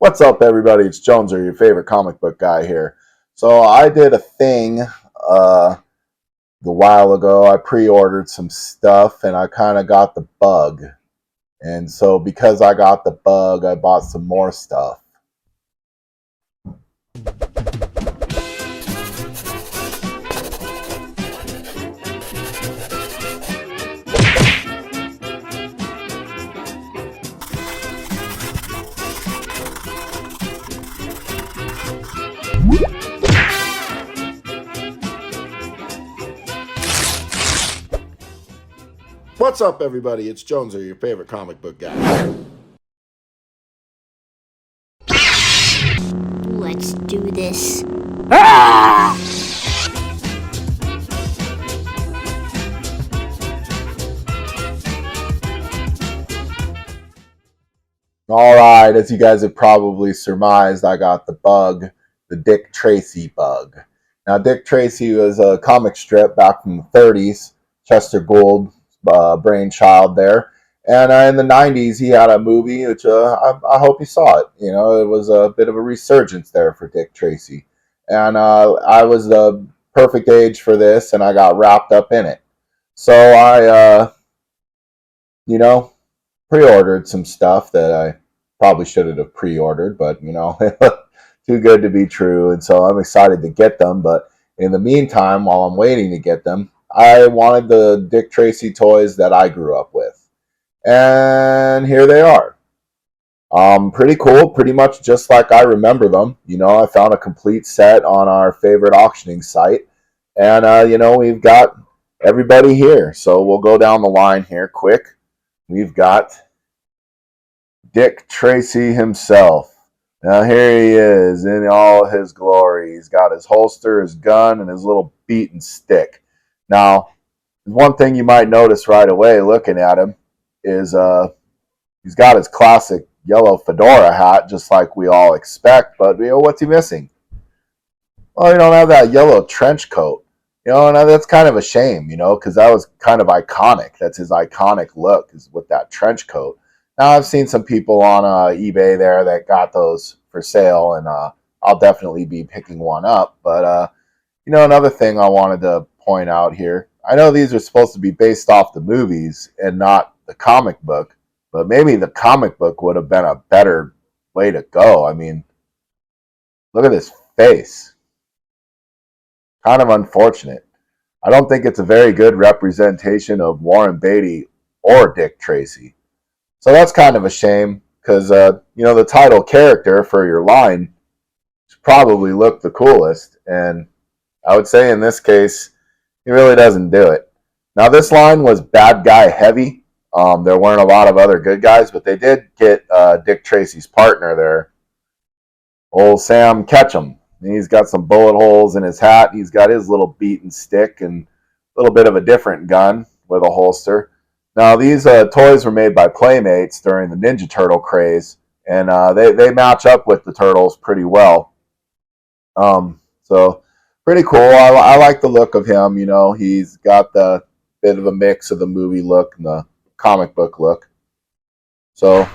What's up, everybody? It's Joneser, your favorite comic book guy here. So I did a thing a while ago. I pre-ordered some stuff, and I kind of got the bug. And so because I got the bug, I bought some more stuff. What's up, everybody? It's Joneser, your favorite comic book guy. Let's do this. All right, as you guys have probably surmised, I got the bug, the Dick Tracy bug. Now, Dick Tracy was a comic strip back from the 30s, Chester Gould brainchild there. And in the 90s, he had a movie, which I hope you saw it. You know, it was a bit of a resurgence there for Dick Tracy. And I was the perfect age for this, and I got wrapped up in it. So you know, pre-ordered some stuff that I probably shouldn't have pre-ordered, but too good to be true, and so I'm excited to get them. But in the meantime, while I'm waiting to get them, I wanted the Dick Tracy toys that I grew up with, and here they are. Pretty cool, pretty much just like I remember them. I found a complete set on our favorite auctioning site, and we've got everybody here. So we'll go down the line here quick. We've got Dick Tracy himself. Now here he is in all his glory. He's got his holster, his gun, and his little beaten stick. Now, one thing you might notice right away looking at him is he's got his classic yellow fedora hat, just like we all expect. But what's he missing? Well, you don't have that yellow trench coat. And that's kind of a shame, because that was kind of iconic. That's his iconic look, is with that trench coat. Now, I've seen some people on eBay there that got those for sale, and I'll definitely be picking one up. But, another thing I wanted to point out here, I know these are supposed to be based off the movies and not the comic book, but maybe the comic book would have been a better way to go. I mean, look at his face. Kind of unfortunate. I don't think it's a very good representation of Warren Beatty or Dick Tracy. So that's kind of a shame because, the title character for your line probably looked the coolest. And I would say in this case, he really doesn't do it. Now, this line was bad guy heavy. There weren't a lot of other good guys, but they did get Dick Tracy's partner there, old Sam Ketchum. He's got some bullet holes in his hat. He's got his little beaten stick and a little bit of a different gun with a holster. Now, these toys were made by Playmates during the Ninja Turtle craze, and they match up with the Turtles pretty well. So, pretty cool. I like the look of him. He's got the bit of a mix of the movie look and the comic book look. So,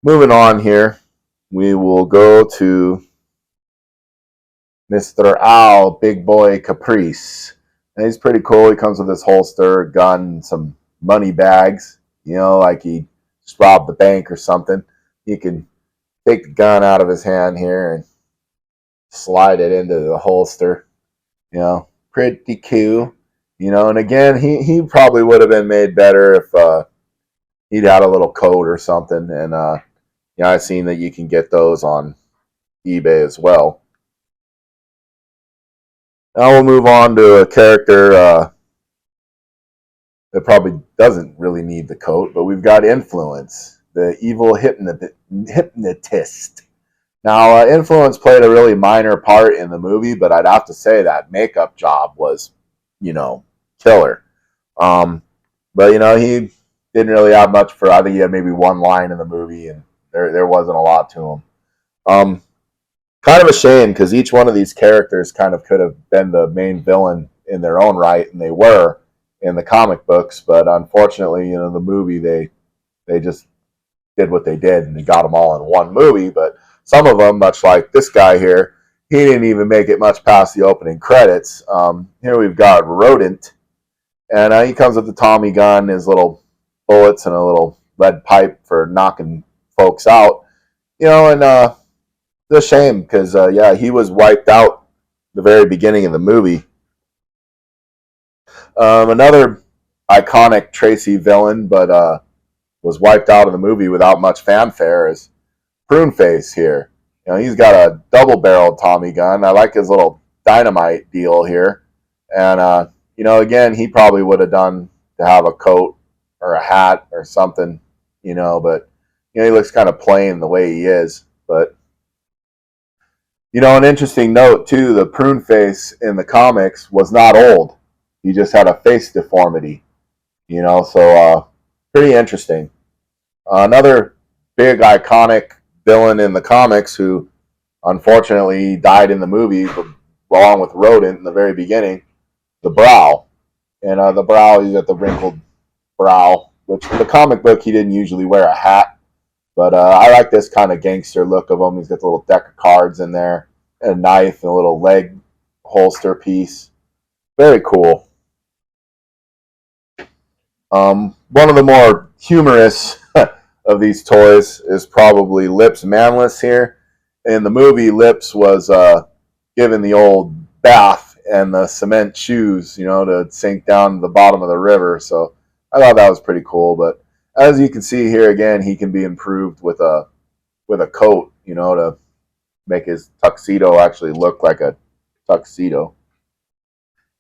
moving on here, we will go to Mr. Al Big Boy Caprice. And he's pretty cool. He comes with his holster, gun, some money bags, like he just robbed the bank or something. He can take the gun out of his hand here and slide it into the holster. Pretty cool. And again, he probably would have been made better if he'd had a little coat or something. And I've seen that you can get those on eBay as well. Now we'll move on to a character that probably doesn't really need the coat, but we've got Influence, the evil hypnotist. Now, Influence played a really minor part in the movie, but I'd have to say that makeup job was, killer. But, he didn't really have much for, I think he had maybe one line in the movie, and there wasn't a lot to him. Kind of a shame, because each one of these characters kind of could have been the main villain in their own right, and they were in the comic books, but unfortunately, the movie, they just did what they did and they got them all in one movie. But some of them, much like this guy here, he didn't even make it much past the opening credits. Here we've got Rodent, and he comes with the Tommy gun, his little bullets, and a little lead pipe for knocking folks out. And it's a shame because, yeah, he was wiped out the very beginning of the movie. Another iconic Tracy villain, but was wiped out of the movie without much fanfare, is Pruneface here. He's got a double-barreled Tommy gun. I like his little dynamite deal here. And, again, he probably would have done to have a coat or a hat or something, but, he looks kind of plain the way he is. But, an interesting note, too, the Pruneface in the comics was not old. He just had a face deformity, so pretty interesting. Another big iconic villain in the comics who unfortunately died in the movie along with Rodent in the very beginning, the Brow. And the Brow, he's got the wrinkled brow, which in the comic book he didn't usually wear a hat. But I like this kind of gangster look of him. He's got the little deck of cards in there, and a knife, and a little leg holster piece. Very cool. One of the more humorous of these toys is probably Lips Manless here. In the movie, Lips was given the old bath and the cement shoes, to sink down to the bottom of the river. So I thought that was pretty cool. But as you can see here again, he can be improved with a coat, to make his tuxedo actually look like a tuxedo.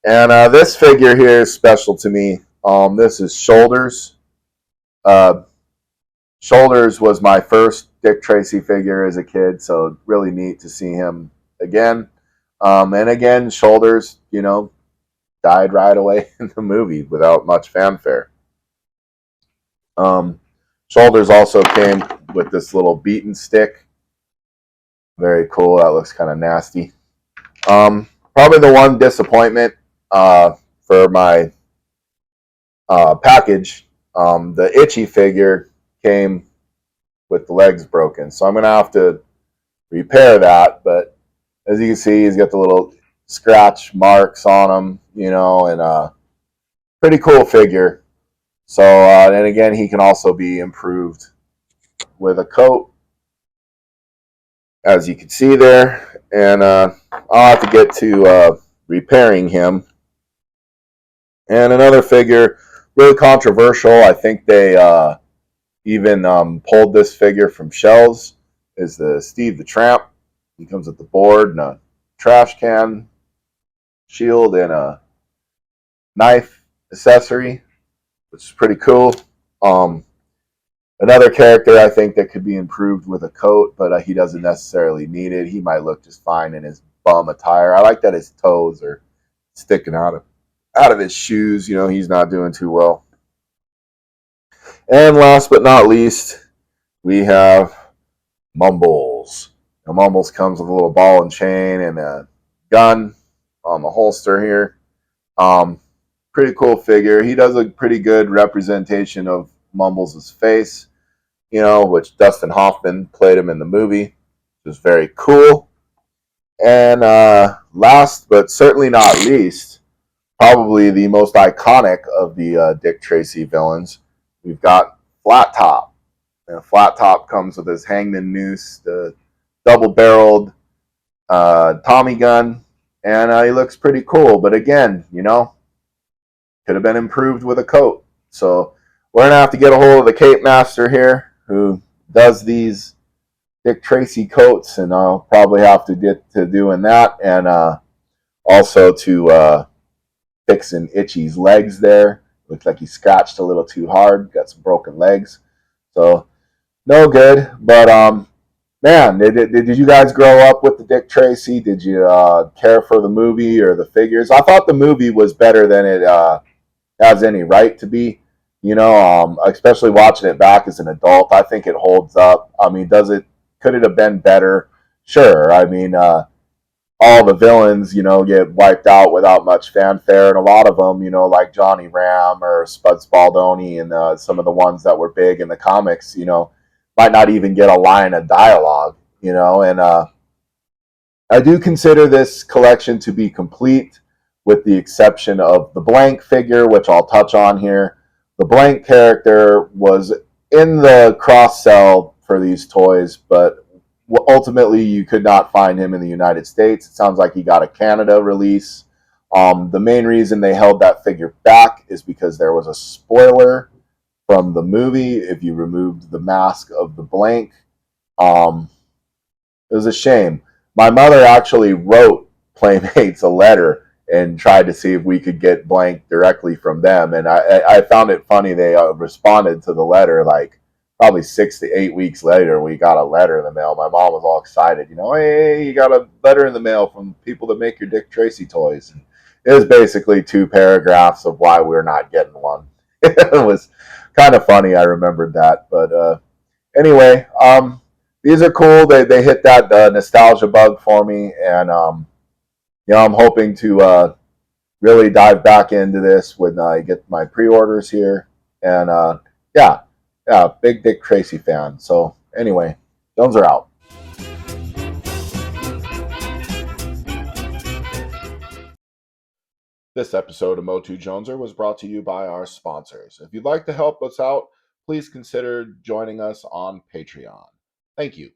And this figure here is special to me. This is Shoulders. Uh, Shoulders was my first Dick Tracy figure as a kid, so really neat to see him again. And again, Shoulders, died right away in the movie without much fanfare. Shoulders also came with this little beaten stick. Very cool. That looks kind of nasty. Probably the one disappointment for my package, the Itchy figure came with the legs broken. So I'm going to have to repair that. But as you can see, he's got the little scratch marks on him, and pretty cool figure. So, and again, he can also be improved with a coat, as you can see there. And I'll have to get to repairing him. And another figure, really controversial. I think they even pulled this figure from shelves, is the Steve the Tramp. He comes with the board and a trash can, shield, and a knife accessory, which is pretty cool. Another character I think that could be improved with a coat, but he doesn't necessarily need it. He might look just fine in his bum attire. I like that his toes are sticking out of his shoes. He's not doing too well. And last but not least, we have Mumbles. Now, Mumbles comes with a little ball and chain and a gun on the holster here. Pretty cool figure. He does a pretty good representation of Mumbles' face, which Dustin Hoffman played him in the movie, which is very cool. And last but certainly not least, probably the most iconic of the Dick Tracy villains, we've got Flat Top. Flat Top comes with his hangman noose, the double-barreled Tommy gun, and he looks pretty cool. But again, could have been improved with a coat. So we're going to have to get a hold of the Cape Master here, who does these Dick Tracy coats, and I'll probably have to get to doing that, and also to fixing Itchy's legs there. Looks like he scratched a little too hard, got some broken legs. So no good. But man, did you guys grow up with the Dick Tracy? Did you care for the movie or the figures? I thought the movie was better than it has any right to be. Especially watching it back as an adult, I think it holds up. I mean, could it have been better? Sure. I mean, all the villains, get wiped out without much fanfare, and a lot of them, like Johnny Ram or Spud Spaldoni and some of the ones that were big in the comics, might not even get a line of dialogue, and I do consider this collection to be complete, with the exception of the blank figure, which I'll touch on here. The blank character was in the cross sell for these toys, but ultimately you could not find him in the United States. It sounds like he got a Canada release. The main reason they held that figure back is because there was a spoiler from the movie. If you removed the mask of the blank, um, it was a shame. My mother actually wrote Playmates a letter and tried to see if we could get blank directly from them. And I found it funny. They responded to the letter like probably 6 to 8 weeks later. We got a letter in the mail. My mom was all excited. Hey, you got a letter in the mail from people that make your Dick Tracy toys. And it was basically 2 paragraphs of why we're not getting one. It was kind of funny. I remembered that. But anyway, these are cool. They hit that nostalgia bug for me, and I'm hoping to really dive back into this when I get my pre-orders here. And yeah, yeah, big Dick Tracy fan. So anyway, Jones are out. This episode of Motu Joneser was brought to you by our sponsors. If you'd like to help us out, please consider joining us on Patreon. Thank you.